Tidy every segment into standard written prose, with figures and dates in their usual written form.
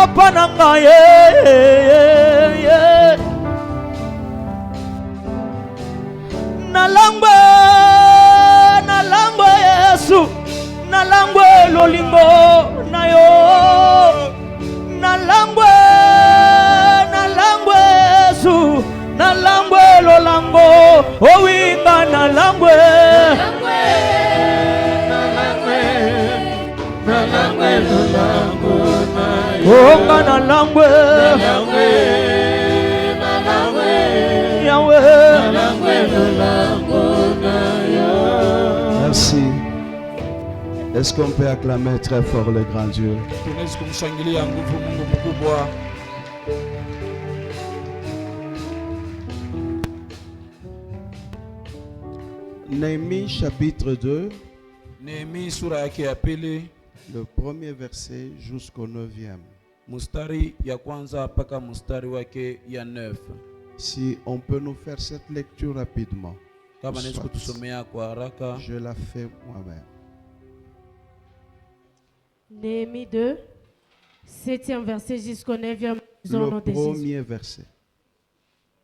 papa nanga nalangwe Yesu nalangwe lolingo na yo nalangwe Yesu nalangwe lolango owinga nalangwe lolango onga nalangwe Yahweh lolango na yo. Merci. Est-ce qu'on peut acclamer très fort le grand Dieu? Néhémie chapitre 2, le premier verset jusqu'au 9e. Si on peut nous faire cette lecture rapidement, je la fais moi-même. Néhémie 2, 7e verset jusqu'au 9e. Le premier verset.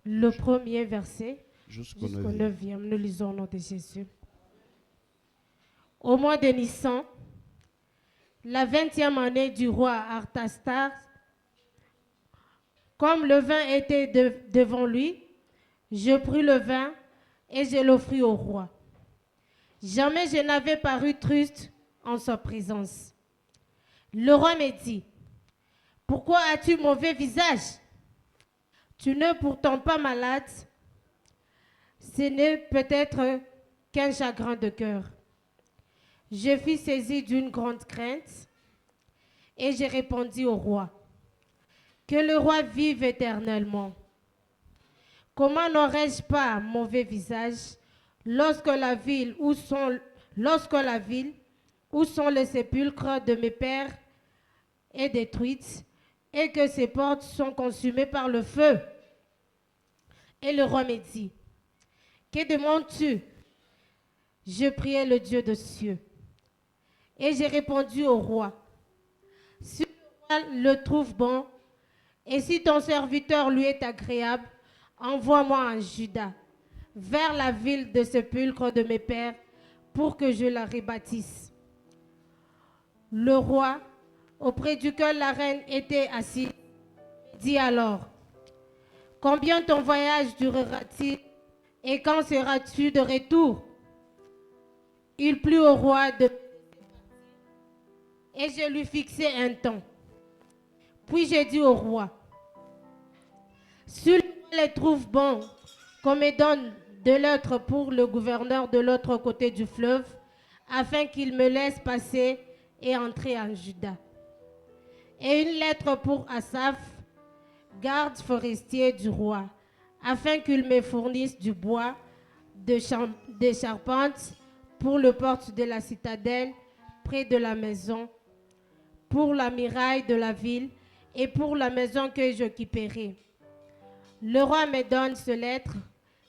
Le premier verset jusqu'au 9e. Nous lisons au nom de Jésus. Au mois de Nissan, la 20e année du roi Artastar, comme le vin était devant lui, je pris le vin et je l'offris au roi. Jamais je n'avais paru triste en sa présence. Le roi me dit, « Pourquoi as-tu mauvais visage? Tu n'es pourtant pas malade. Ce n'est peut-être qu'un chagrin de cœur. » Je fus saisi d'une grande crainte et j'ai répondu au roi, « Que le roi vive éternellement. Comment n'aurais-je pas mauvais visage lorsque la ville où sont les sépulcres de mes pères est détruite et que ses portes sont consumées par le feu? » Et le roi me dit, « Que demandes-tu? » Je priai le Dieu des cieux. Et j'ai répondu au roi, « Si le roi le trouve bon, et si ton serviteur lui est agréable, envoie-moi en Juda, vers la ville de sépulcre de mes pères, pour que je la rebâtisse. » Le roi, auprès duquel la reine était assise, dit alors, « Combien ton voyage durera-t-il et quand seras-tu de retour? » Il plut au roi de... Et je lui fixai un temps. Puis j'ai dit au roi, « Si le roi les trouve bon, qu'on me donne de lettres pour le gouverneur de l'autre côté du fleuve, afin qu'il me laisse passer et entrer en Juda. Et une lettre pour Asaph, garde forestier du roi, afin qu'il me fournisse du bois, des charpentes pour le porte de la citadelle, près de la maison, pour la muraille de la ville et pour la maison que j'occuperai. » Le roi me donne ce lettre,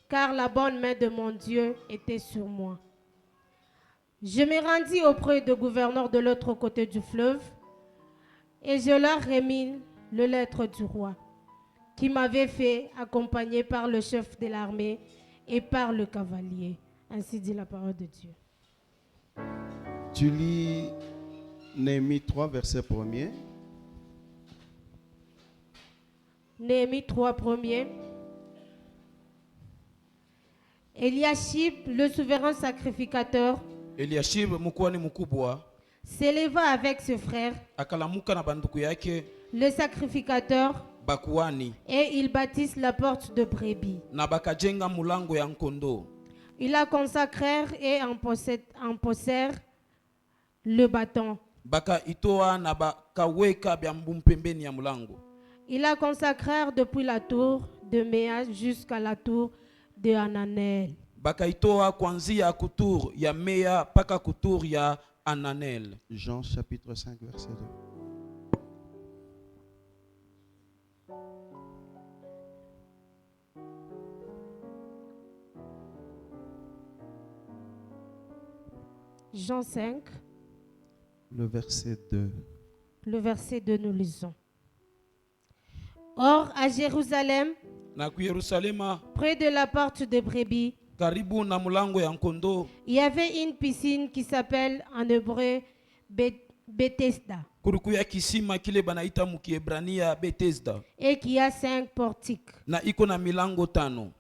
car la bonne main de mon Dieu était sur moi. Je me rendis auprès du gouverneur de l'autre côté du fleuve et je leur remis le lettre du roi, qui m'avait fait accompagner par le chef de l'armée et par le cavalier. Ainsi dit la parole de Dieu. Tu lis Néhémie 3, verset 1er. Néhémie 3, 1er. Eliashib, le souverain sacrificateur, s'éleva avec ses frères, le sacrificateur, et ils bâtissent la porte de brebis. Ils la consacrèrent et en posèrent le bâton. Ils la consacrèrent depuis la tour de Méa jusqu'à la tour de Hananel. Jean chapitre 5, verset 2. Jean 5, le verset 2. le verset 2, nous lisons. Or, à Jérusalem, na ku Yerusalema près de la porte de brebis, karibu na mulango ya nkondo il y avait une piscine qui s'appelle en hébreu Bethesda kulikuya kisima kile banaita mukiebrania Bethesda et qui a 5 portiques. na iko na milango 5.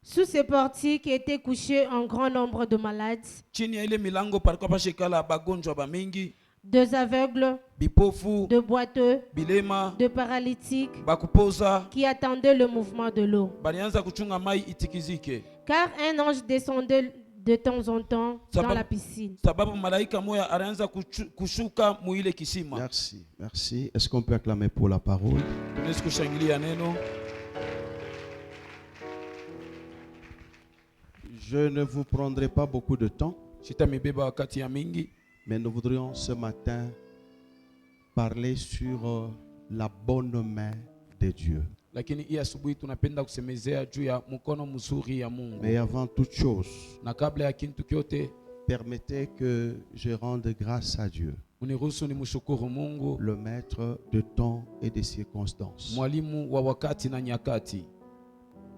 Sous ces portiques étaient couchés un grand nombre de malades, Chini ya ile milango palikuwa pashekala bagonjwa bamingi, des aveugles, bipofu, de boiteux, bilema, de paralytiques bakupoza, qui attendaient le mouvement de l'eau. balianza kuchunga mai itikizike. Car un ange descendait de temps en temps dans Sababu- la piscine. Sababu malaika moya alianza kushuka muile kisima. Merci, merci. Est-ce qu'on peut acclamer pour la parole? Tunaweza kushangilia neno. Je ne vous prendrai pas beaucoup de temps, Sitamibeba wakati ya mingi, mais nous voudrions ce matin parler sur la bonne main de Dieu. lakini hii asubuhi tunapenda kusemezea juu ya mkono mzuri ya Mungu. Mais avant toute chose, Na kabla ya kitu kyote, permettez que je rende grâce à Dieu, uniruhusu nimshukuru Mungu, le maître de temps et de circonstances, mwalimu wa wakati na nyakati.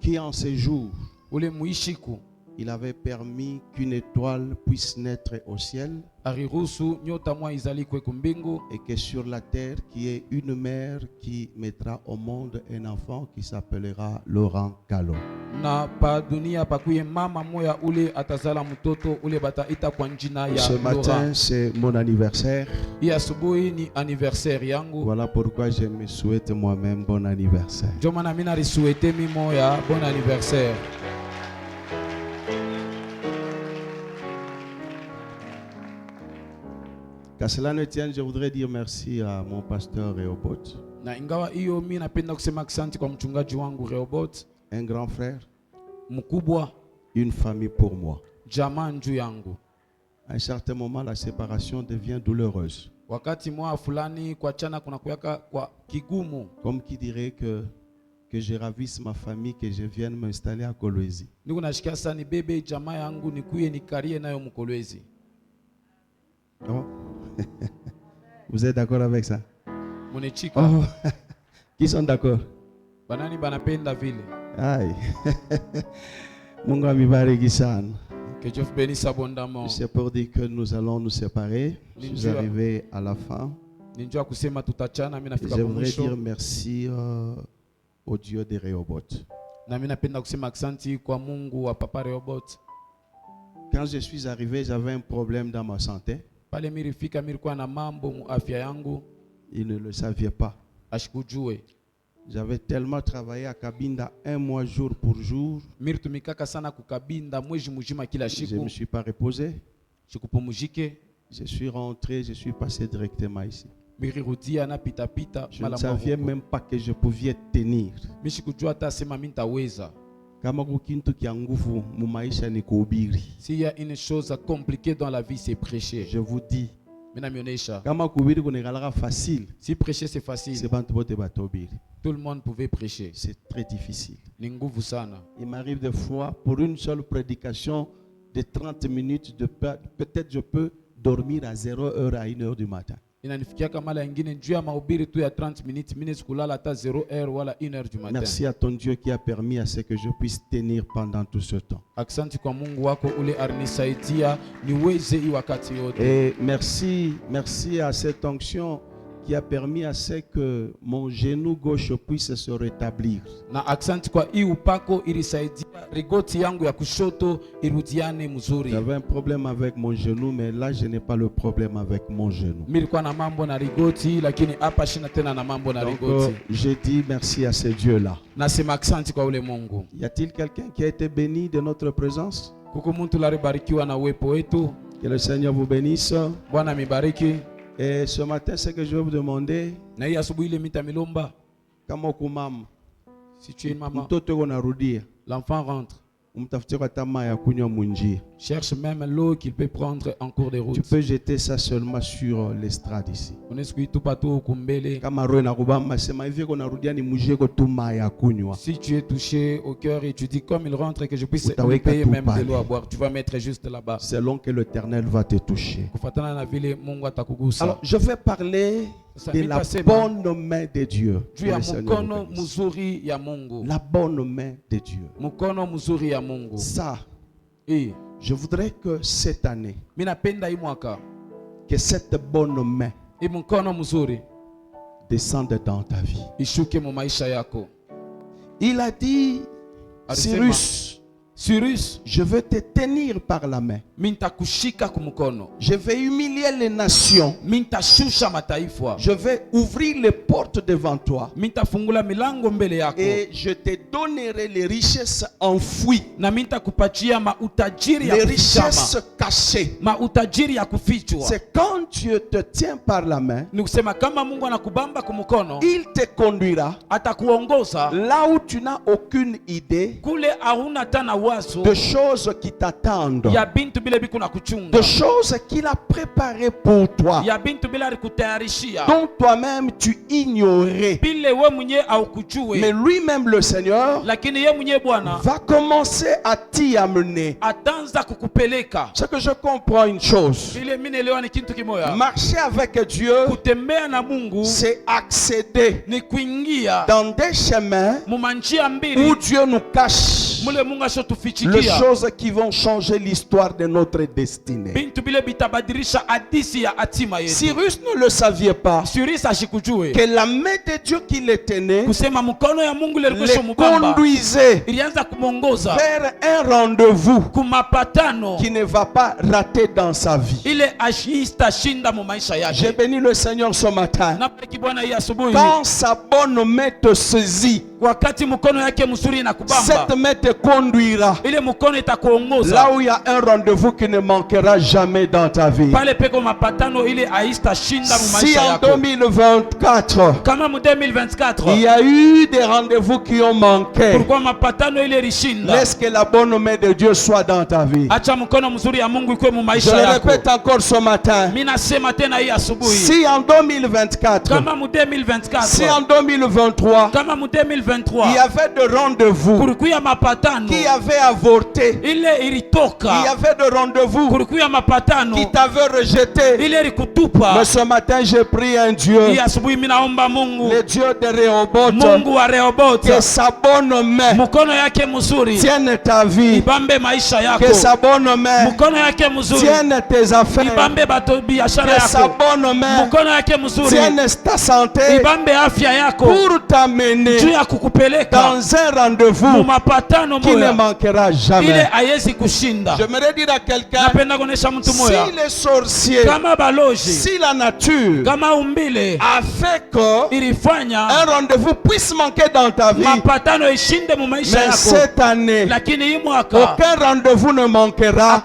qui en ces jours, Ule muishiku il avait permis qu'une étoile puisse naître au ciel ariruhusu nyota mwa izalikwe kumbingu, et que sur la terre, qui est une mère qui mettra au monde un enfant qui s'appellera Laurent Calo. na pa dunia pakuye mama moya ule atazala mtoto ule bataita kwa njina ya Ce matin, Laura. c'est mon anniversaire. Hii asubuhi ni anniversaire yangu. Voilà pourquoi je me souhaite moi-même bon anniversaire. Ndio maana mimi nalisuete mimo ya bon anniversaire. Qu'à cela ne tienne, je voudrais dire merci à mon pasteur Rehoboth, Na ingawa hiyo mimi napenda kusema asante kwa mchungaji wangu Rehoboth, un grand frère, mkubwa, une famille pour moi. jamaa njuu yangu. À un certain moment, la séparation devient douloureuse. Wakati mwa fulani kuachana kuna kuyaka kwa kigumu, Comme qui dirait que je ravisse ma famille, que je vienne m'installer à Kolwezi. niko nashikia sana ni bebe jamaa yangu nikuye nikarie nayo Mkolwezi. Oh. Vous êtes d'accord avec ça? Munechika. Oh. Qui sont d'accord? Banani banapenda vile. Aïe. Mungu amibariki sana. Que Dieu bénisse abondamment. C'est pour dire que nous allons nous séparer. Je suis arrivé à la fin. Ninjua kusema tutachana, mimi nafika Je kwa voudrais dire mwisho. merci au Dieu de Rehoboth. Na mimi napenda kusema asante kwa Mungu wa Papa Rehoboth. Quand je suis arrivé, j'avais un problème dans ma santé. Pale mirifika mirikuwa na mambo mu afya yangu, Il ne le savait pas. ashikujue. J'avais tellement travaillé à Kabinda un mois jour pour jour. Miritumikaka sana kukabinda mwezi mujima kila Je ne siku. me suis pas reposé. Shikupumujike, Je suis rentré, je suis passé directement ici. mirirudia na pita pita Je ne mala savais mwaruko. même pas que je pouvais tenir. Mishikujua hata sema mimi nitaweza. Kama kukintu kia nguvu mu maisha ni kuhubiri. S'il y a une chose compliquée dans la vie, c'est prêcher. Je vous dis, Mimi namionesha. kama kuhubiri kunekalaka facile, Si prêcher c'est c'est facile, bantu bote batobiri. tout le monde pouvait prêcher. C'est très difficile. Ni nguvu sana. Il m'arrive des fois, pour une seule prédication de 30 minutes, peut-être je peux dormir à 0h à 1h du matin. Inanifikia kama mara nyingine juu ya mahubiri tu ya 30 minutes, mimi sikulala hata 0h wala 1h du matin. Merci à ton Dieu qui a permis à ce que je puisse tenir pendant tout ce temps. Asante kwa Mungu wako ule alinisaidia niweze hii wakati yote. Et merci à cette onction qui a permis à ce que mon genou gauche puisse se rétablir. Na asante kwa hii upako ilisaidia rigoti yangu ya kushoto irudiane mzuri. J'avais un problème avec mon genou, mais là, je n'ai pas le problème avec mon genou. Nilikuwa na mambo na rigoti lakini hapa shina tena na mambo na Donc, rigoti. je dis merci à ce Dieu-là. Nasema asante kwa ule Mungu. Y a-t-il quelqu'un qui a été béni de notre présence? Kuko mtu alibarikiwa na uwepo wetu. Que le Seigneur vous bénisse. Bwana mibariki. Et ce matin, ce que je vais vous demander, Na hii asubuhi ile mitamilomba, kama kumama, si tu es une maman, mtoto unarudia, l'enfant rentre. umtafutie kwa tamaa ya kunywa munjia. cherche même l'eau qu'il peut prendre en cours de route. Tu peux jeter ça seulement sur l'estrade ici. Si tu es touché au cœur et tu dis comme il rentre que je puisse lui payer même de l'eau à boire, tu vas mettre juste là-bas. Selon que l'Éternel va te toucher. Alors, Alors, je vais parler de la bonne main de Dieu. La bonne main de Dieu. Ça, je voudrais que cette année, que cette bonne main descende dans ta vie. Il a dit, Cyrus, je vais te tenir par la main. Je vais humilier les nations. Je vais ouvrir les portes devant toi. Et je te donnerai les richesses enfouies. Les richesses cachées. C'est quand Dieu te tient par la main, il te conduira là où tu n'as aucune idée de choses qui t'attendent, de choses qu'il a préparées pour toi, dont toi-même tu ignorais. Mais lui-même, le Seigneur, va commencer à t'y amener. C'est que je comprends une chose. Marcher avec Dieu, c'est accéder dans des chemins où Dieu nous cache les choses qui vont changer l'histoire de notre destinée. Cyrus ne le savait pas que la main de Dieu qui le tenait le conduisait vers un rendez-vous qui ne va pas rater dans sa vie. J'ai béni le Seigneur ce matin. Quand sa bonne main te saisit, cette main te conduira là où il y a un rendez-vous qui ne manquera jamais dans ta vie. Si en 2024 il y a eu des rendez-vous qui ont manqué, laisse que la bonne main de Dieu soit dans ta vie. Je le répète encore ce matin. Si en 2024, si en 2023 il y avait de rendez-vous qui avaient avorté, il y avait de rendez-vous qui t'avaient rejeté, mais ce matin j'ai prié un Dieu, le Dieu de Rehoboth, que sa bonne main tienne ta vie, que sa bonne main tienne tes affaires, que sa bonne main tienne ta santé pour t'amener dans un rendez-vous qui ne manquera jamais. J'aimerais dire à quelqu'un, si les sorciers, si la nature a fait que un rendez-vous puisse manquer dans ta vie, mais cette année aucun rendez-vous ne manquera,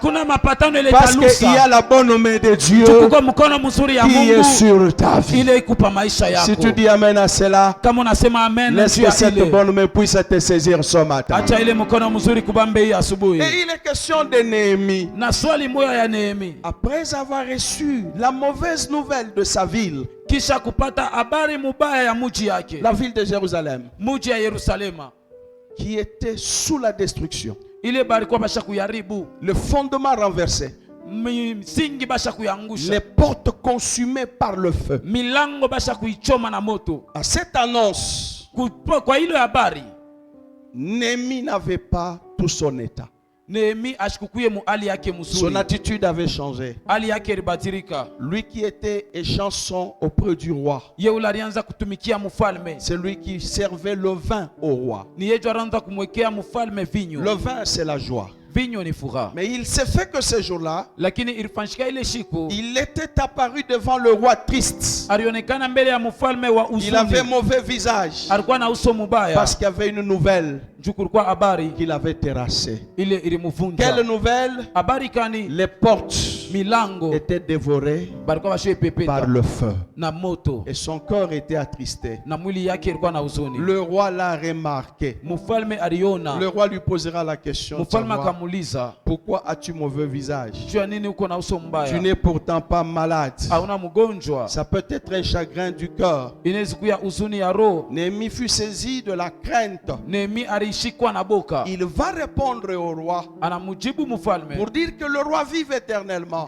parce qu'il y a la bonne main de Dieu qui est sur ta vie. Si tu dis amen à cela, laisse que cette bonne main puisse te saisir ce matin. Et il est question de Néhémie. Après avoir reçu la mauvaise nouvelle de sa ville, la ville de Jérusalem, qui était sous la destruction, le fondement renversé, les portes consumées par le feu. À cette annonce, Néhémie n'avait pas tout son état. Son attitude avait changé. Lui qui était échanson auprès du roi, c'est lui qui servait le vin au roi. Le vin, c'est la joie. Mais il s'est fait que ce jour-là, il était apparu devant le roi triste. Il avait mauvais visage parce qu'il y avait une nouvelle qu'il avait terrassée. Quelle nouvelle? Les portes était dévorée par le feu. Et son corps était attristé. Le roi l'a remarqué. Le roi lui posera la question: pourquoi as-tu mauvais visage? Tu n'es pourtant pas malade. Ça peut être un chagrin du cœur. Néhémie fut saisi de la crainte. Il va répondre au roi pour dire que le roi vive éternellement.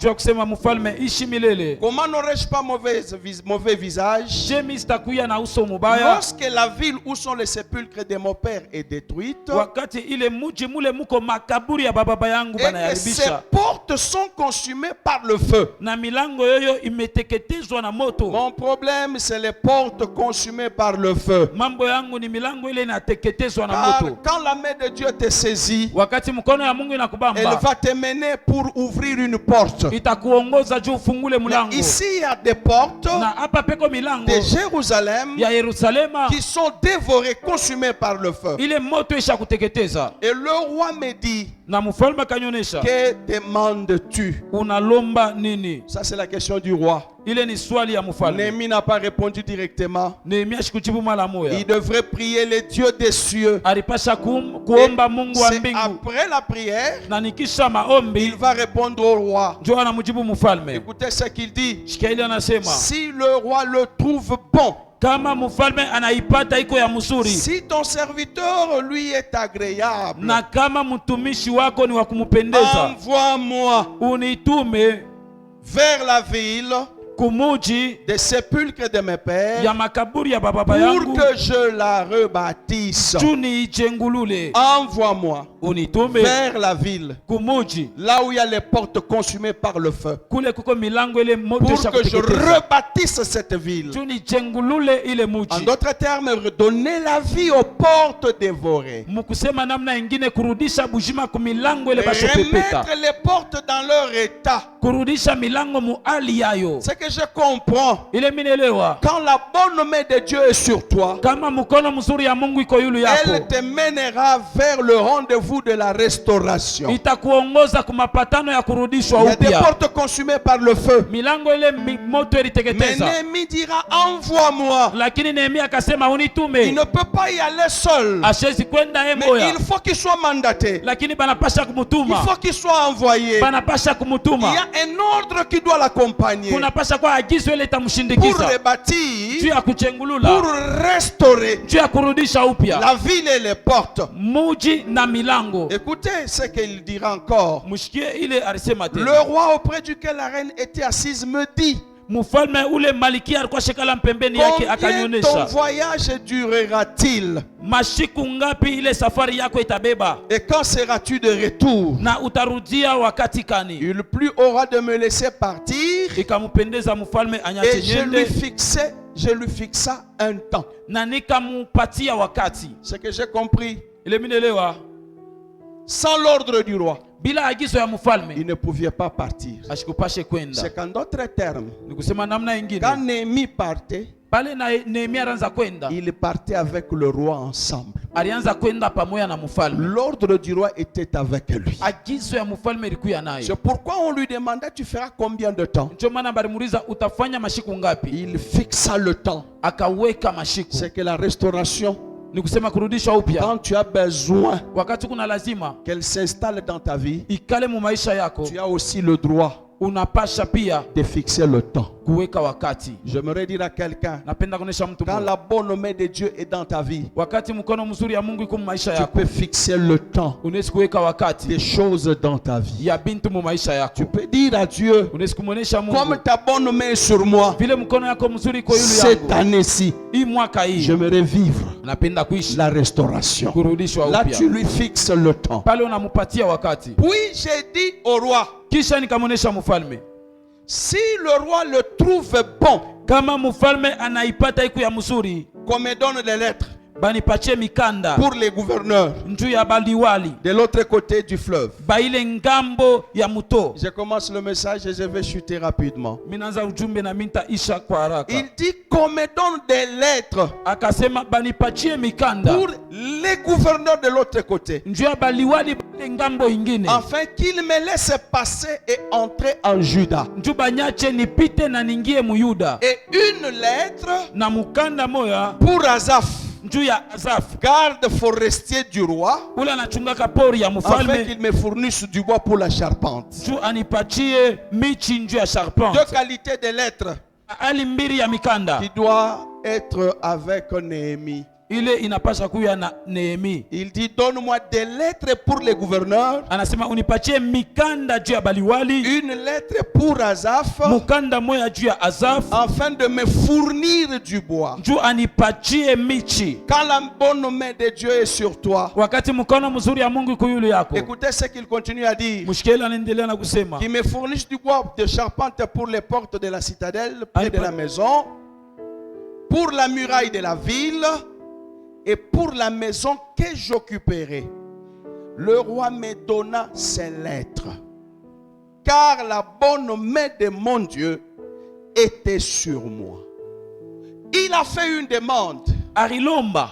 Comment n'aurais-je pas mauvais visage lorsque la ville où sont les sépulcres de mon père est détruite et que ses portes sont consumées par le feu? Mon problème, c'est les portes consumées par le feu. Car quand la main de Dieu te saisit, elle va te mener pour ouvrir une porte. Mais ici, il y a des portes de Jérusalem qui sont dévorées, consumées par le feu. Et le roi me dit: que demandes-tu? Ça, c'est la question du roi. Néhémie n'a pas répondu directement. Il devrait prier les dieux des cieux. C'est après la prière il va répondre au roi. Écoutez ce qu'il dit: si le roi le trouve bon, si ton serviteur lui est agréable, envoie-moi vers la ville des sépulcres de mes pères pour que je la rebâtisse. Envoie-moi vers la ville là où il y a les portes consumées par le feu pour que je rebâtisse cette ville. En d'autres termes, redonner la vie aux portes dévorées. Remettre les portes dans leur état. C'est que je comprends. Quand la bonne main de Dieu est sur toi, elle te mènera vers le rendez-vous de la restauration. Il y a des portes consumées par le feu. Mais Néhémie dira: envoie-moi. Il ne peut pas y aller seul. Mais il faut qu'il soit mandaté. Il faut qu'il soit envoyé. Il y a un ordre qui doit l'accompagner pour rebâtir, pour restaurer la ville et les portes. Écoutez ce qu'il dira encore. Le roi auprès duquel la reine était assise me dit: combien ton voyage durera-t-il? Et quand seras-tu de retour? Il plut au roi de me laisser partir, et je lui fixa un temps. Ce que j'ai compris, sans l'ordre du roi, il ne pouvait pas partir. C'est qu'en d'autres termes, quand Néhémie partait, il partait avec le roi ensemble. L'ordre du roi était avec lui. C'est pourquoi on lui demandait: tu feras combien de temps? Il fixa le temps. C'est que la restauration, quand tu as besoin qu'elle s'installe dans ta vie, tu as aussi le droit de fixer le temps. J'aimerais dire à quelqu'un: quand la bonne main de Dieu est dans ta vie, tu peux fixer le temps des choses dans ta vie. Tu peux dire à Dieu: comme ta bonne main est sur moi, cette année-ci, j'aimerais vivre la restauration. Là, tu lui fixes le temps. Puis j'ai dit au roi: si le roi le trouve bon, qu'on me donne les lettres. banipatie mikanda pour les gouverneurs njuu ya baliwali de l'autre côté du fleuve. baile ngambo ya muto. Je commence le message et je vais chuter rapidement. Minaanza ujumbe na minta isha kwa haraka. Il dit qu'on me donne des lettres Akasema banipatie mikanda pour les gouverneurs de l'autre côté, njuu ya baliwali baile ngambo ingine, afin qu'ils me laissent passer et entrer en Juda. njuu banyache nipite na ningie muyuda. Et une lettre Na mukanda moya pour Asaph, njuu ya Asaph, garde forestier du roi, ule anachungaka pori ya afin mfalme, qu'il me fournisse du bois pour la charpente. njuu anipatie michi njuu ya charpente. Deux qualités de lettres Ali mbili ya mikanda qui doit être avec Néhémie. ile inapasha kuya na Nehemi. Il dit donne-moi des lettres pour les gouverneurs, Anasema unipatie mikanda juu ya baliwali, une lettre pour Asaph, mukanda moya juu ya Asaph, afin de me fournir du bois. juu anipatie michi. Quand la bonne main de Dieu est sur toi, Wakati mkono mzuri ya Mungu iko yule yako. écoutez ce qu'il continue à dire. Mushkeli anaendelea na kusema Qui me fournisse du bois de charpente pour les portes de la citadelle, près de la maison, pour la muraille de la ville et pour la maison que j'occuperai. Le roi me donna ces lettres, car la bonne main de mon Dieu était sur moi. Il a fait une demande. Arilomba.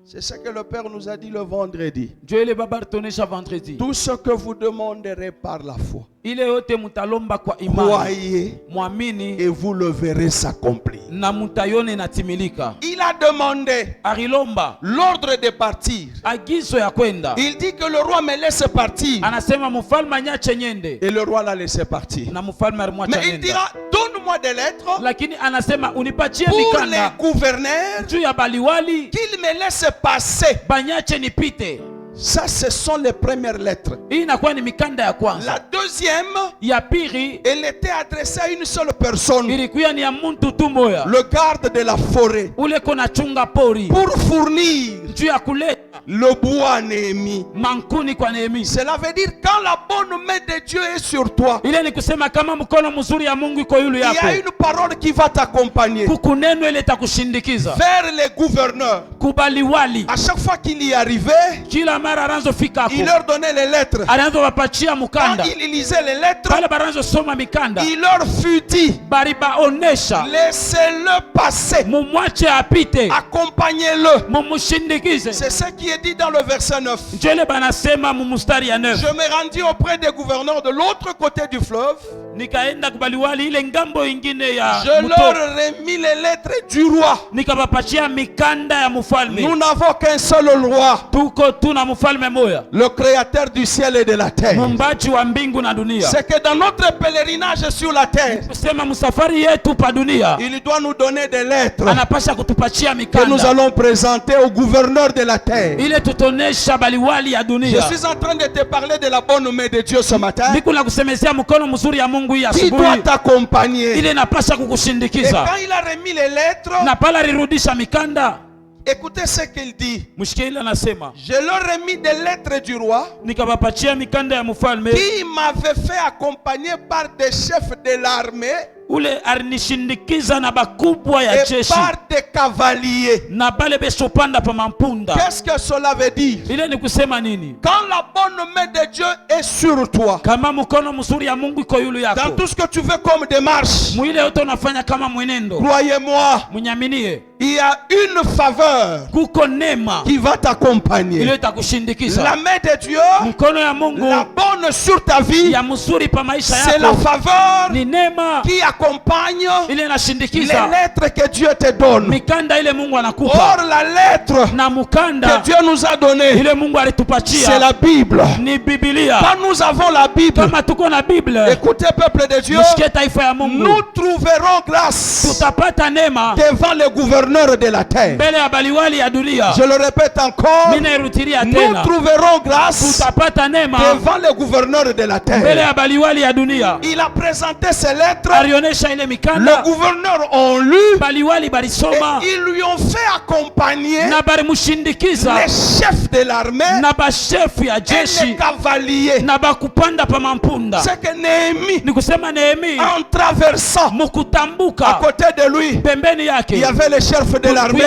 C'est ce que le Père nous a dit le vendredi. Dieu le baba tonesha vendredi. Tout ce que vous demanderez par la foi, Ile yote mutalomba kwa imani. croyez Muamini et vous le verrez s'accomplir. na mutayone na timilika. Il a demandé Arilomba l'ordre de partir. agizo ya kwenda. Il dit que le roi me laisse partir. Anasema mfalme anyache nyende. Et le roi l'a laissé partir. Na mfalme alimwacha Mais il nenda. dira, donne-moi des lettres Lakini anasema unipatie pour les mikanda gouverneurs, juu ya baliwali qu'ils me laissent passer. banyache nipite. Ça, ce sont les premières lettres. Hii inakuwa ni mikanda ya La kwanza. deuxième, Ya pili elle était adressée à une seule personne, ilikuwa ni ya muntu tu moya, le garde de la forêt, ule kona chunga pori pour fournir juu ya kuleta le bois à Néhémie. mankuni kwa Nehemi. Cela veut dire quand la bonne main de Dieu est sur toi, Ile ni kusema kama mkono mzuri ya Mungu iko yule il y a yako, une parole qui va t'accompagner kuku neno ile itakushindikiza vers les gouverneurs. kubaliwali. À chaque fois qu'il y arrivait, Kila mara aranzo fika il ako leur donnait les lettres. aranzo wapachia Quand mukanda, il lisait les lettres, pale baranzo soma mikanda il leur fut dit, bari baonesha laissez-le passer, mumwache apite, accompagnez-le. mumushindikize. C'est ce qui est dit dans le verset 9. Njole banasema mumustari ya 9. Je me rendis auprès des gouverneurs de l'autre côté du fleuve. Nikaenda kubaliwali ile ngambo ingine ya Je muto, leur remis les lettres du roi. nikabapachia mikanda ya mfalme. Nous n'avons qu'un seul roi, Tuko tuna mfalme moya, le créateur du ciel et de la terre. mumbaji wa mbingu na dunia. C'est que dans notre pèlerinage sur la terre, Kusema msafari yetu pa dunia il doit nous donner des lettres anapasha kutupachia que nous mikanda allons présenter au gouverneur de la terre. ile tutonesha baliwali ya Je dunia. suis en train de te parler de la bonne main de Dieu ce matin, Niko na kusemezea mkono mzuri ya Mungu hii qui doit asubuhi, t'accompagner. ile napasha Et kukushindikiza. quand il a remis les lettres, Na pala rirudisha mikanda, écoutez ce qu'il dit. mshikili anasema Je leur ai mis des lettres du roi nikabapachia mikanda ya mfalme qui m'avait fait accompagner par des chefs de l'armée ule alinishindikiza na bakubwa ya et jeshi par des cavaliers. na bale besopanda pa mampunda. Qu'est-ce que cela veut dire? Ile ni kusema nini? Quand la bonne main de Dieu est sur toi, Kama mkono mzuri ya Mungu iko yulu dans yako, tout ce que tu fais comme démarche, mwile yote unafanya kama mwenendo, croyez-moi, munyaminie, il y a une faveur kuko neema qui va t'accompagner. ile itakushindikiza. La main de Dieu, Mkono ya Mungu la bonne sur ta vie, ya mzuri pa maisha c'est la yako faveur ni neema qui accompagne ile les inashindikiza lettres que Dieu te donne. mikanda ile Mungu Or, anakupa, la lettre na que mukanda Dieu nous a donnée, ile Mungu c'est alitupatia la Bible. ni Biblia. Quand nous avons la Bible, Kama tuko na Biblia, écoutez peuple de Dieu, msikie taifa ya Mungu, nous trouverons grâce tutapata neema devant les gouverneurs de la terre. mbele ya baliwali ya dunia. Je le répète encore, Mimi nairutilia nous tena, trouverons grâce tutapata neema devant les gouverneurs de la mbele terre. ya baliwali ya dunia. Il a présenté ses lettres, Alionyesha ile les mikanda, gouverneurs ont lu baliwali et balisoma ils lui ont fait accompagner na balimushindikiza les chefs de l'armée na bashefu ya et les jeshi cavaliers. na bakupanda pa mampunda. C'est que Néhémie, Ni kusema Nehemi en traversant, à mukutambuka côté de lui, pembeni il y yake avait les chefs chefs de l'armée,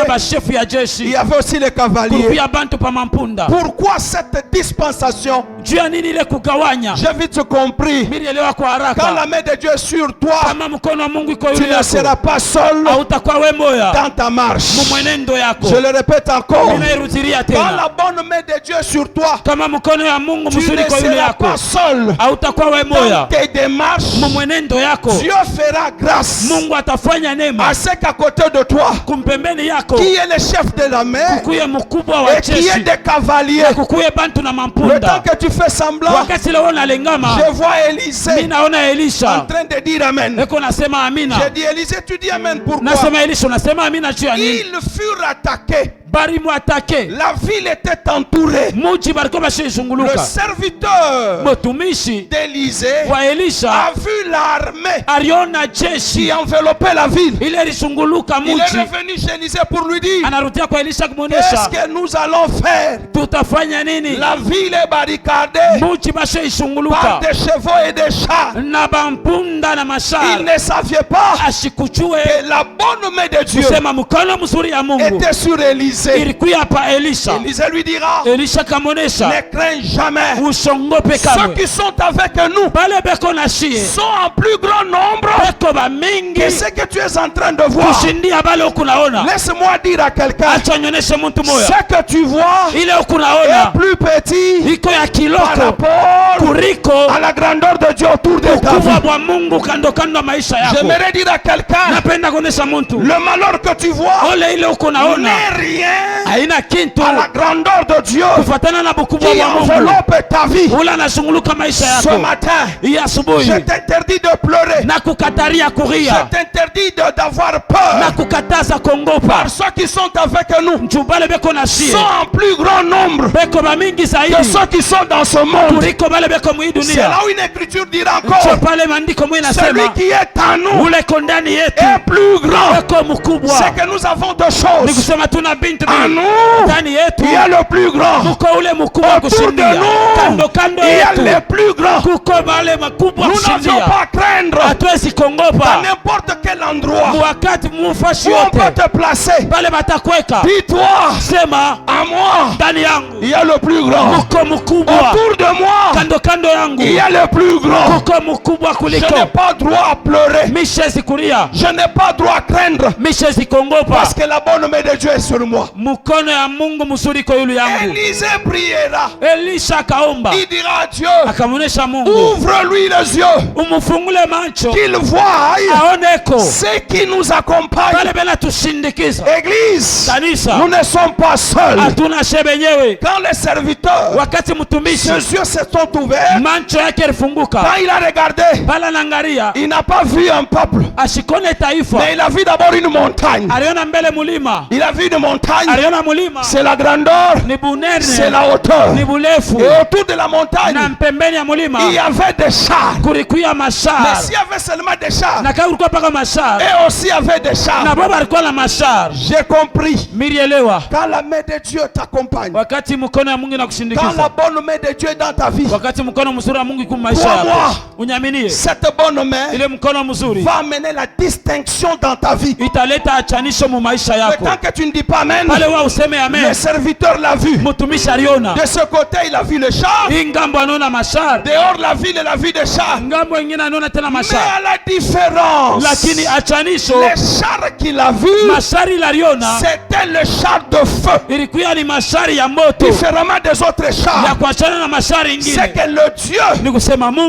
il y avait aussi les cavaliers. Pourquoi cette dispensation? J'ai vite compris. Quand la main de Dieu est sur toi, tu ne seras pas seul dans ta marche. Je le répète encore. Quand la bonne main de Dieu est sur toi, tu ne seras pas seul dans tes démarches. Dieu fera grâce à ceux qu'à côté de toi, qui est le chef de la main et qui est des cavaliers. Le temps que tu fais semblant, je vois Élisée en train de dire Amen. J'ai dit Élisée, tu dis Amen, pourquoi? Ils furent attaqués. La ville était entourée. Le serviteur d'Élisée a vu l'armée qui enveloppait la ville. Il est revenu chez Élisée pour lui dire, qu'est-ce que nous allons faire? La ville est barricadée par des chevaux et des chars. Il ne savait pas que la bonne main de Dieu était sur Élisée. Élisée lui dira, ne crains jamais. Ceux qui sont avec nous sont en plus grand nombre que ce que tu es en train de voir. Laisse-moi dire à quelqu'un, ce que tu vois est plus petit par rapport à la grandeur de Dieu autour de ta vie. J'aimerais dire à quelqu'un, le malheur que tu vois n'est rien à la grandeur de Dieu qui enveloppe ta vie. Ce matin, je t'interdis de pleurer. Je t'interdis d'avoir peur. Par ceux qui sont avec nous sont en plus grand nombre que ceux qui sont dans ce monde. C'est là où une écriture dira encore, celui qui est en nous est plus grand. C'est que nous avons deux choses. En nous, il y a le plus grand. Autour de nous, il y a le plus grand. Nous n'avons pas à craindre dans n'importe quel endroit où on peut te placer. Dis-toi, à moi, il y a le plus grand. Autour de moi, il y a le plus grand. Je n'ai pas droit à pleurer. Je n'ai pas droit à craindre. Parce que la bonne main de Dieu est sur moi. Élisée priera. Il dira à Dieu, ouvre-lui les yeux, qu'il voie ce qui nous accompagne. Église, nous ne sommes pas seuls. Quand les serviteurs, ses yeux se sont ouverts, quand il a regardé, il n'a pas vu un peuple, mais il a vu d'abord une montagne. Il a vu une montagne, c'est la grandeur, c'est la hauteur. Et autour de la montagne, il y avait des chars. Mais s'il y avait seulement des chars, et aussi il y avait des chars. J'ai compris. Quand la main de Dieu t'accompagne, quand la bonne main de Dieu est dans ta vie, crois-moi, cette bonne main va amener la distinction dans ta vie. Le temps que tu ne dis pas Amen, le serviteur l'a vu. De ce côté, il a vu le char. Dehors la ville, il a vu des chars. Mais à la différence, les chars qu'il a vus, c'était le char de feu. Différemment des autres chars. C'est que le Dieu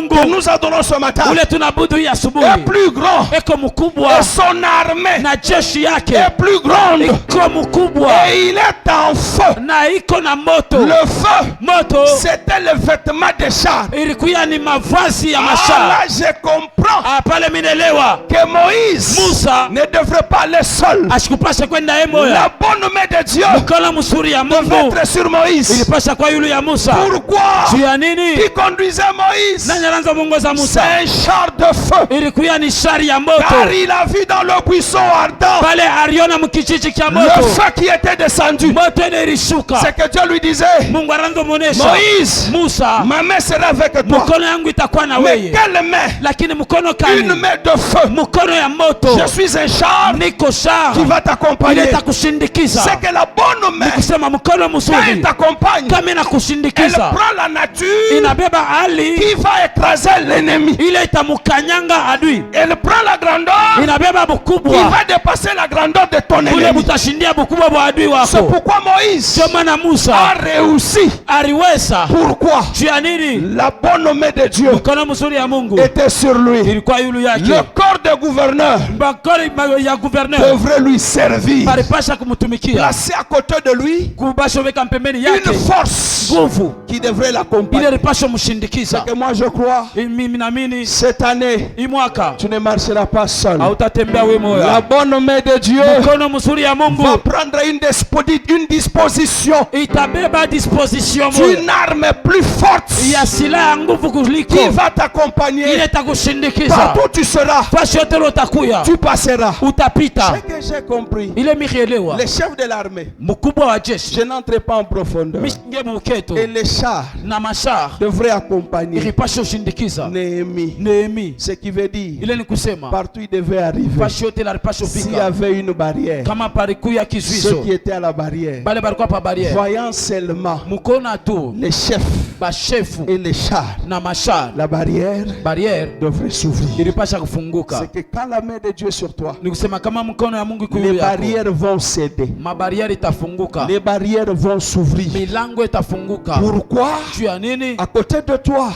que nous adorons ce matin est plus grand. Et son armée est plus grande. Et il est en feu. Le feu, c'était le vêtement des chars. Là, je comprends que Moïse ne devrait pas aller seul. La bonne main de de Dieu devait être sur Moïse. Pourquoi? Qui conduisait Moïse? C'est un char de feu. Car il a vu dans le buisson ardent le feu qui était descendu. C'est que Dieu lui disait, Moïse, ma main sera avec toi. Mais quelle main? Une main de feu. Je suis un char qui va t'accompagner. C'est que la bonne main, quand elle t'accompagne, elle prend la nature qui va écraser l'ennemi. Elle prend la grandeur qui va dépasser la grandeur de ton ennemi. C'est pourquoi Moïse a réussi. Pourquoi? La bonne main de Dieu était sur lui. Le corps de gouverneur devrait lui servir. Placé à côté de lui une force qui devrait l'accompagner. C'est que moi je crois, cette année tu ne marcheras pas seul. La bonne main de Dieu va prendre une disposition d'une arme plus forte qui va t'accompagner. Partout tu seras, tu passeras. Ce que j'ai compris, les chefs de l'armée, je n'entre pas en profondeur, et les chars devraient accompagner Néhémie. Ce qui veut dire, partout il devait arriver. S'il y avait une barrière, ceux qui étaient à la barrière, voyant seulement les chefs et les chars, la barrière devrait s'ouvrir. C'est que quand la main de Dieu est sur toi, les barrières vont céder. Les barrières vont s'ouvrir. Pourquoi? À côté de toi,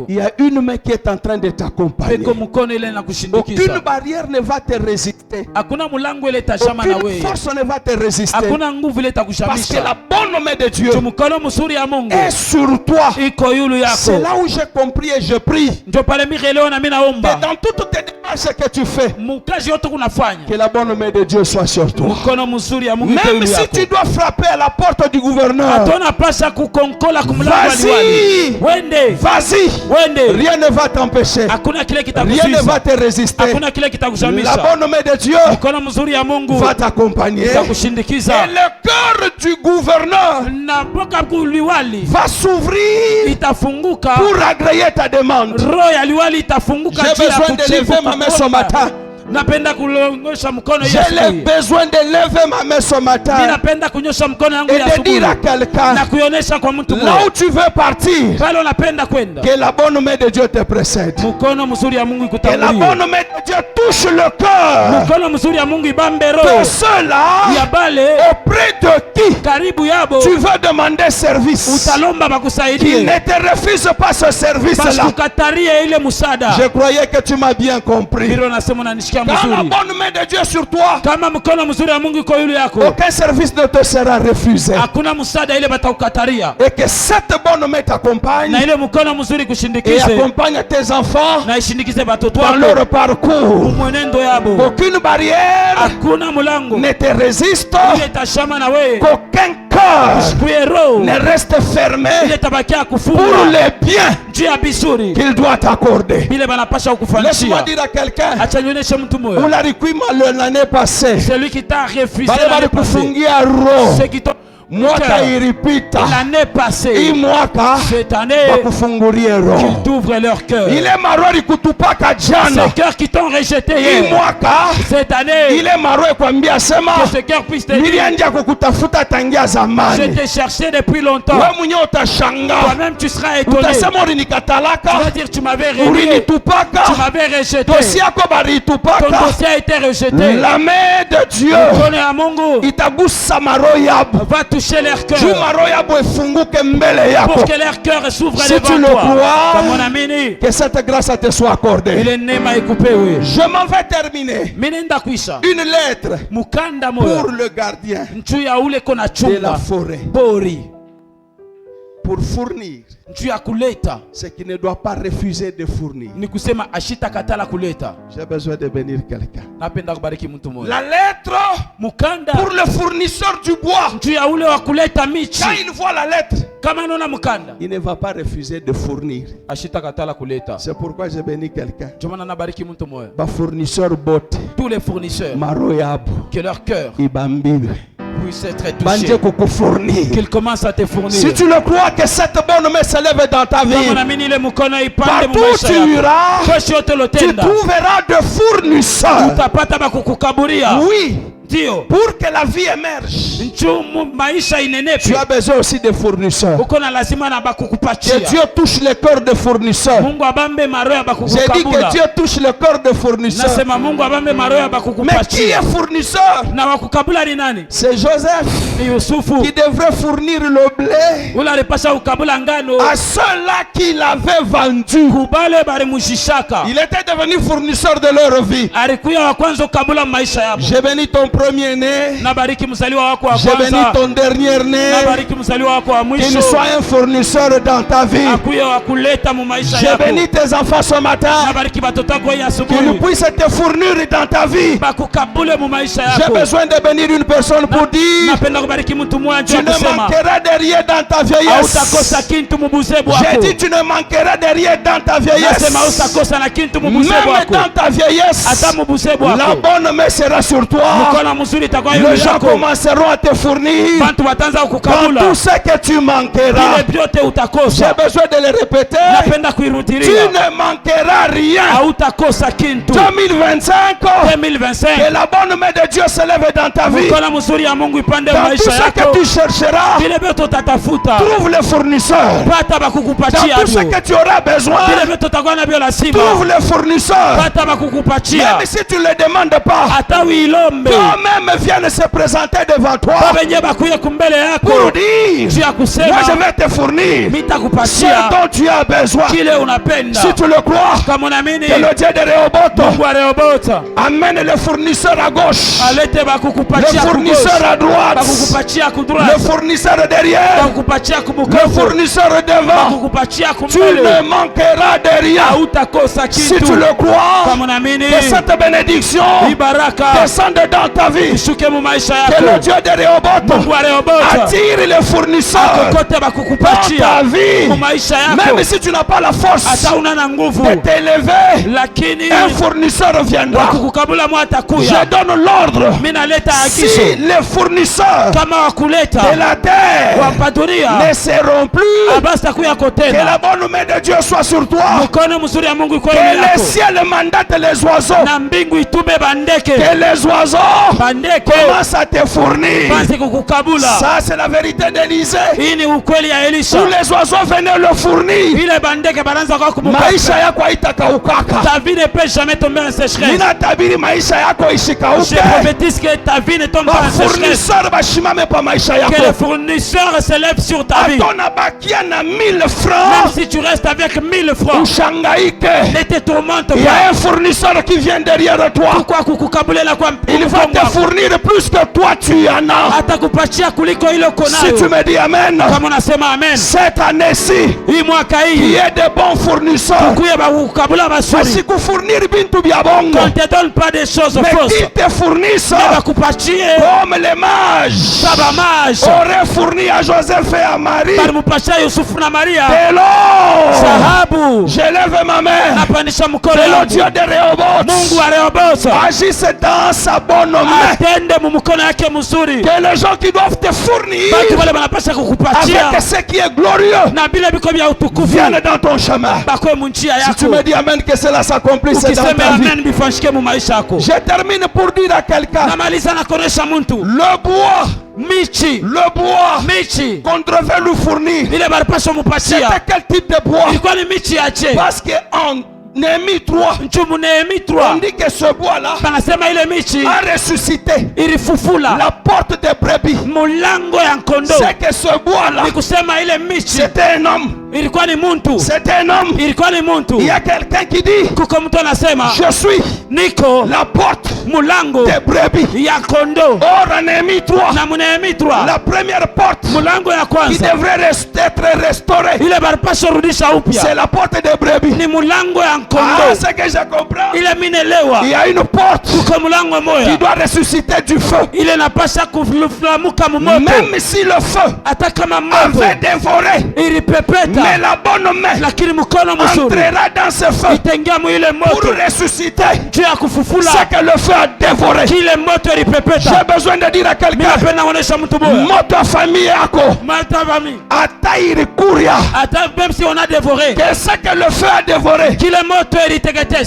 il y a une main qui est en train de t'accompagner. Aucune barrière ne va te résister. Aucune force ne va te résister. Parce que la bonne main de Dieu est sur toi. C'est là où j'ai compris et je prie que dans toutes tes démarches que tu fais, que la bonne main de Dieu soit sur toi. Même si tu dois frapper à la porte du gouverneur, vas-y, rien ne va t'empêcher, rien ne va te résister. La bonne main de Dieu va t'accompagner. Et le cœur du gouverneur va s'ouvrir pour agréer ta demande. J'ai besoin de lever ma main ce matin. J'ai besoin de lever ma main ce matin et de dire à quelqu'un, là où tu veux partir, que la bonne main de Dieu te précède. Que la bonne main de Dieu touche le cœur de ceux-là auprès de qui tu veux demander service, qui ne te refuse pas ce service-là. Je croyais que tu m'as bien compris. Quand la bonne main de Dieu sur toi, aucun service ne te sera refusé. Et que cette bonne main t'accompagne et accompagne tes enfants dans leur parcours. Aucune barrière ne te résiste. Qu'aucun cœur ne reste fermé pour les biens qu'il doit t'accorder. Laisse-moi dire à quelqu'un, l'année passée, celui qui t'a refusé l'année passée, cette année, qu'ils t'ouvrent leur cœur. Ces cœurs qui t'ont rejeté hier, cette année, que ce cœur puisse te dire, je t'ai cherché depuis longtemps. Toi-même tu seras étonné. Tu vas dire, tu m'avais renié, tu m'avais rejeté, ton dossier a été rejeté. La main de Dieu va toucher leur cœur pour que leur cœur s'ouvre devant toi. Mon ami, que cette grâce te soit accordée. Je m'en vais terminer. Une lettre pour le gardien de la forêt. pour fournir. Ce qui ne doit pas refuser de fournir. J'ai besoin de bénir quelqu'un. La lettre pour le fournisseur du bois. Quand il voit la lettre, il ne va pas refuser de fournir. C'est pourquoi j'ai béni quelqu'un. Fournisseur botte. Tous les fournisseurs, que leur cœur puisse être touché, qu'il commence à te fournir. Si tu le crois que cette bonne main s'élève dans ta vie, partout où tu iras, tu trouveras de fournisseurs. Oui. Pour que la vie émerge, tu as besoin aussi de fournisseurs. Que Dieu touche le cœur de fournisseurs. J'ai dit que Dieu touche le cœur de fournisseurs. Mais qui est fournisseur? C'est Joseph qui devrait fournir le blé à ceux-là qui l'avaient vendu. Il était devenu fournisseur de leur vie. J'ai béni ton premier-né. J'ai béni ton dernier-né. Qu'il soit un fournisseur dans ta vie. J'ai béni tes enfants ce matin. Qu'ils puissent te fournir dans ta vie. J'ai besoin de bénir une personne pour dire: tu ne manqueras de rien dans ta vieillesse. J'ai dit: tu ne manqueras de rien dans ta vieillesse. Même dans ta vieillesse, la bonne main sera sur toi. Les gens commenceront à te fournir dans tout ce que tu manqueras. J'ai besoin de le répéter: tu ne manqueras rien. 2025, que la bonne main de Dieu s'élève dans ta vie. Dans tout ce que tu chercheras, trouve le fournisseur. Dans tout ce que tu auras besoin, trouve le fournisseur. Même si tu ne le demandes pas, toi-même viennent se présenter devant toi pour dire: moi je vais te fournir ce dont tu as besoin. Si tu le crois, que le Dieu de Rehoboth amène le fournisseur à gauche, le fournisseur à droite, le fournisseur derrière, le fournisseur devant. Tu ne manqueras de rien. Si tu le crois, que cette bénédiction descende dans ta vie. Que le Dieu de Rehoboth attire les fournisseurs dans ta vie. Même si tu n'as pas la force de t'élever, un fournisseur viendra. Je donne l'ordre: si les fournisseurs de la terre ne seront plus, que la bonne main de Dieu soit sur toi. Que le ciel mandate les oiseaux, que les oiseaux commence à te fournir. Ça, c'est la vérité d'Élisée. Où les oiseaux venaient le fournir, maisha yako haitakauka. Ta vie ne peut jamais tomber en sécheresse. Ninatabiri maisha yako ishikauke. Je prophétise que ta vie ne tombe pas en sécheresse. Que le fournisseur se lève sur ta vie. Même si tu restes avec 1000 francs, ne te tourmente pas. Il y a un fournisseur qui vient derrière toi. Il va te fournir plus que toi tu en as. Si tu me dis amen, cette année-ci, il y a de bons fournisseurs. Si tu fournir bintu bia bongo, on te donne pas des choses mais fausses. qui te fournissent comme les mages auraient fourni à Joseph et à Marie. Je lève ma main. C'est le Dieu de Rehoboth. Agisse dans sa bonne main. Que les gens qui doivent te fournir avec ce qui est glorieux viennent dans ton chemin. Si tu me dis amen, que cela s'accomplisse dans ta vie. Je termine pour dire à quelqu'un: le bois qu'on devait lui fournir, c'était quel type de bois? Parce qu'en Néhémie 3, on dit que ce bois-là a ressuscité la porte des brebis. C'est que ce bois-là, c'était un homme. C'est un homme. Il y a quelqu'un qui dit, je suis la porte des brebis. Or en Néhémie 3, la première porte qui devrait être restaurée, c'est la porte des brebis. Ah, c'est que je comprends. Il y a une porte qui doit ressusciter du feu. Même si le feu avait dévoré, mais la bonne main entrera dans ce feu pour ressusciter ce que le feu a dévoré. J'ai besoin de dire à quelqu'un, notre famille même si on a dévoré, que ce que le feu a dévoré,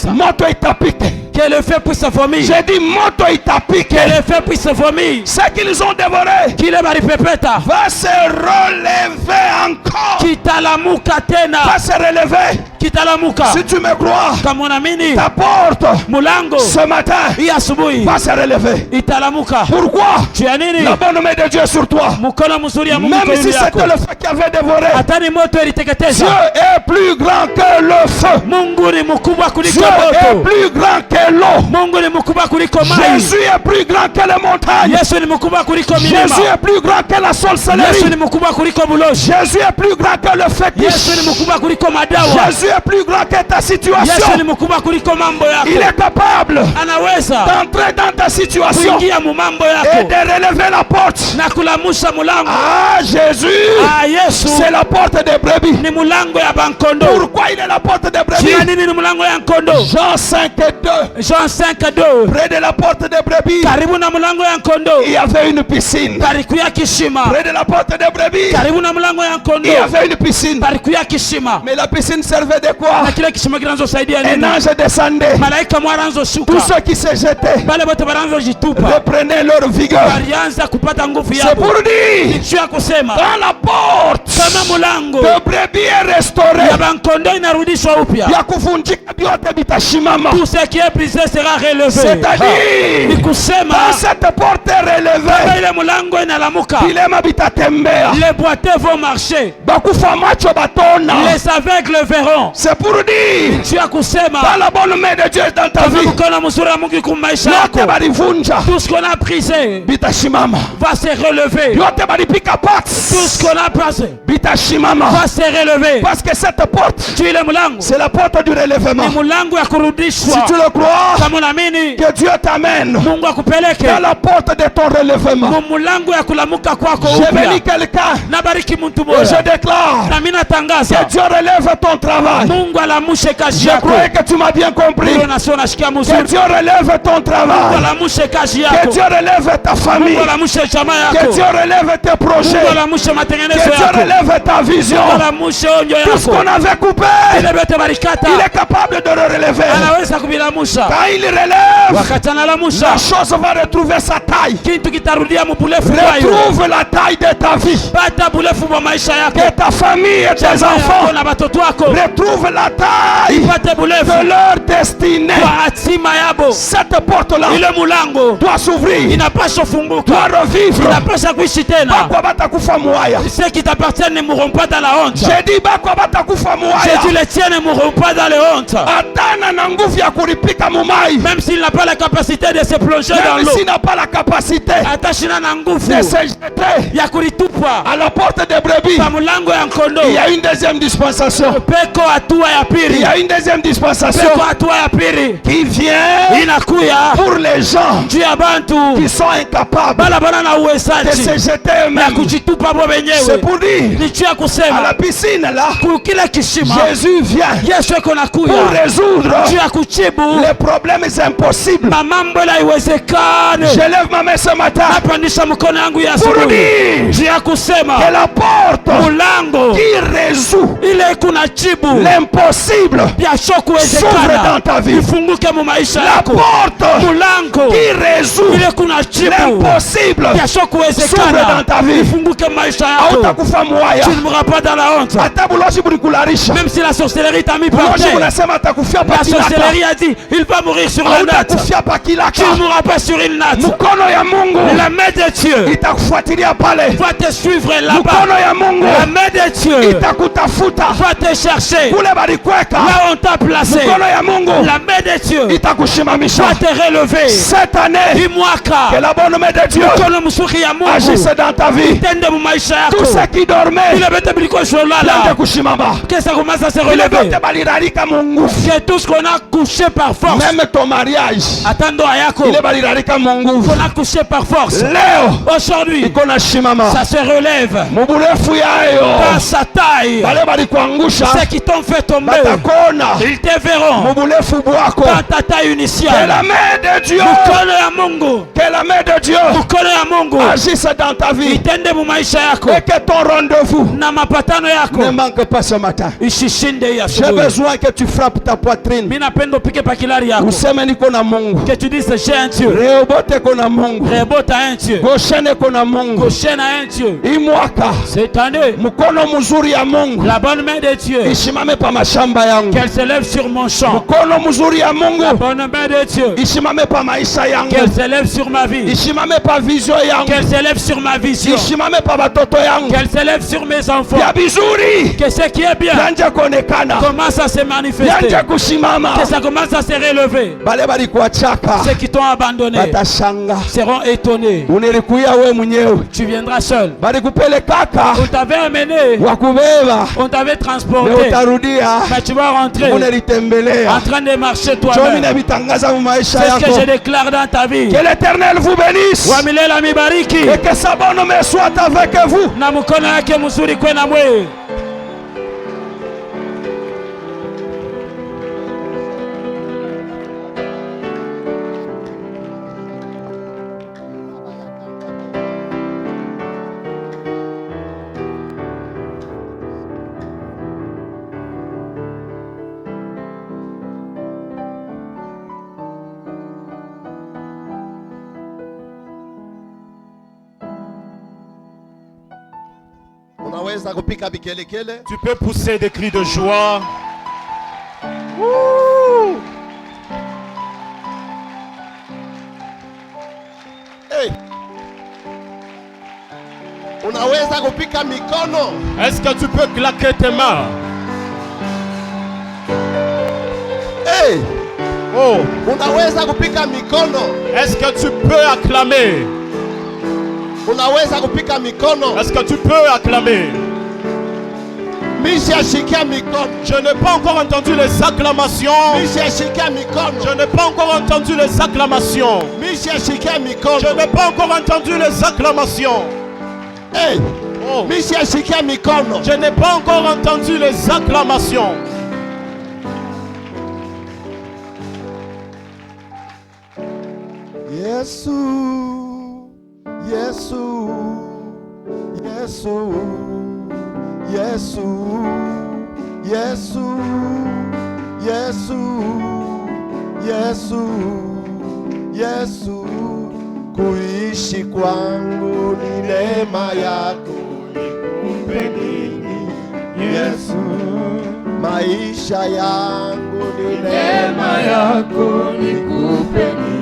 moto est tapité. Que le feu puisse se vomir. J'ai dit moto est tapé. Que le feu puisse se vomir. Ce qu'ils ont dévoré va se relever encore. Va se relever. Si tu me crois, ta porte ce matin va se relever. Pourquoi? La bonne main de Dieu sur toi. Même si c'était le feu qui avait dévoré, Dieu est plus grand que le feu. Dieu est plus grand que l'eau. Jésus est plus grand que les montagnes. Jésus est plus grand que la sorcellerie. Jésus est plus grand que le fétiche. Jésus est plus grand que ta situation. Il est capable d'entrer dans ta situation et de relever la porte. Ah, Jésus, c'est la porte des brebis. Pourquoi il est la porte des brebis? Jean 5 et 2. Jean 5:2. Près de la porte des brebis, il y avait une piscine. Près de la porte des brebis, il y avait une piscine. Mais la piscine servait de quoi? Un ange descendait. Tous ceux qui se jetaient reprenaient leur vigueur. C'est pour dire, quand la porte de brebis est restaurée, tout ce qui est brisé sera relevé. C'est-à-dire, quand cette porte est relevée, les boiteux vont marcher. Les aveugles verront. C'est pour dire, dans la bonne main de Dieu dans ta vie, tout ce qu'on a brisé va se relever. Tout ce qu'on a brisé va se relever. Parce que cette porte, c'est la porte du relèvement. Si tu le crois, que Dieu t'amène dans la porte de ton relèvement. Je bénis quelqu'un et je déclare que Dieu relève ton travail. Je crois que tu m'as bien compris. Que Dieu relève ton travail. Que Dieu relève ta famille. Que Dieu relève tes projets. Que Dieu relève ta vision. Tout ce qu'on avait coupé, il est capable de le relever. Quand il relève, la chose va retrouver sa taille. Retrouve la taille de ta vie. Que ta famille et tes enfants retrouvent la taille de leur destinée. Cette porte-là doit s'ouvrir, doit revivre. Ceux qui t'appartiennent ne mourront pas dans la honte. J'ai dit les tiens ne mourront pas dans la honte. Même s'il n'a pas la capacité de se plonger dans l'eau, s'il n'a pas la capacité de se jeter à la porte des brebis, il y a une deuxième dispensation. Il y a une deuxième dispensation qui vient pour les gens qui sont incapables de se jeter eux-mêmes. C'est pour dire, à la piscine là, Jésus vient pour résoudre les problèmes impossibles. Je lève ma main ce matin pour dire que la porte qui résout l'impossible s'ouvre dans ta vie. La porte qui résout l'impossible s'ouvre dans ta vie. Tu ne mourras pas dans la honte. Même si la sorcellerie t'a mis par terre, la sorcellerie a dit il va mourir sur la natte. Tu ne mourras pas sur une natte. La main de Dieu va te suivre là-bas. La main de Dieu va te chercher. Là on t'a placé. La main de Dieu va te relever. Cette année, que la bonne main de Dieu agisse dans ta vie. Tout ce qui dormait, que ça commence à se relever. Que tout ce qu'on a couché par force, même ton mariage, qu'on a couché par force, aujourd'hui, ça se relève. Dans sa taille, ceux qui t'ont fait tomber, ils te verront. Dans ta taille initiale, que la main de Dieu agisse dans ta vie. Et que ton rendez-vous ne manque pas ce matin. J'ai besoin que tu frappes ta poitrine. Que tu dises j'ai un Dieu. Rebota un Dieu. Goshen a un Dieu. Cette année, la bonne main de Dieu qu'elle s'élève sur mon champ. La bonne main de Dieu qu'elle s'élève sur ma vie. Qu'elle s'élève sur ma vision. Qu'elle s'élève sur mes enfants. Que ce qui est bien commence à se manifester. Que ça commence à se relever. Ceux qui t'ont abandonné seront étonnés. Tu viendras seul. On t'avait amené, on t'avait transporté, mais tu vas rentrer en train de marcher toi-même. C'est ce que je déclare dans ta vie. Que l'Éternel vous bénisse et que sa bonne main soit avec vous. Tu peux pousser des cris de joie. Hey. Unaweza kupika mikono? Est-ce que tu peux claquer tes mains? Hey. Oh. Unaweza kupika mikono? Est-ce que tu peux acclamer? Unaweza kupika mikono? Est-ce que tu peux acclamer? Je n'ai pas encore entendu les acclamations. Je n'ai pas encore entendu les acclamations. Je n'ai pas encore entendu les acclamations. Hey. Oh. Je n'ai pas encore entendu les acclamations. Yesu, Yesu, Yesu, Yesu, Yesu, Yesu, Yesu, Yesu, kuishi kwangu ni neema yako, nikupe nini Yesu, maisha yangu ni neema yako, nikupe nini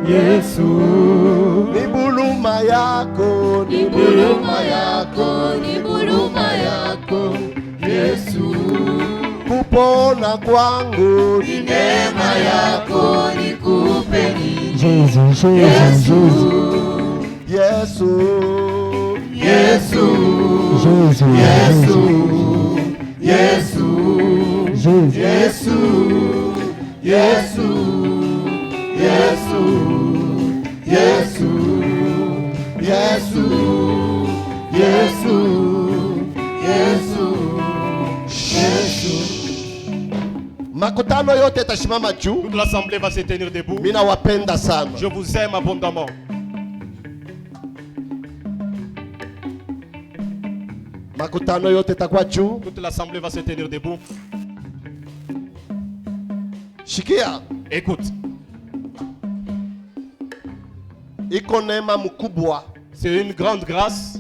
Yesu, ni buluma yako, ni buluma yako, ni buluma yako Yesu, kupona kwangu ni neema yako, nikupe nini Yesu, Yesu, Yesu, Yesu, Yesu, Yesu, Yesu, Yesu, Yesu, Yesu, Yesu, Yesu, Yesu, Yesu. Makutano yote yatasimama juu. Toute l'assemblée va se tenir debout. Mina wapenda sana. Je vous aime abondamment. Makutano yote yatakuwa juu. Toute l'assemblée va se tenir debout. Shikia. Écoute. Iko neema mkubwa. C'est une grande grâce.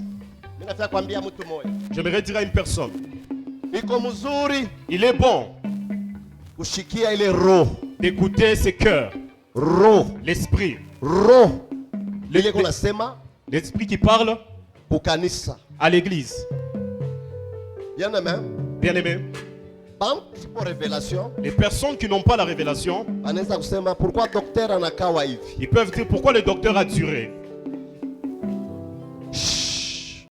Ninataka kuambia mtu mmoja. J'aimerais dire à une personne. Iko mzuri. Il est bon. Kushikia ile roho. D'écouter ses cœurs. Roho. L'esprit. Roho. L'esprit qui parle. kukanisa. À l'église. Bien aimé. Bien aimé. Révélation. Les personnes qui n'ont pas la révélation, Pourquoi docteur anakaa hivi? ils peuvent dire pourquoi le docteur a duré.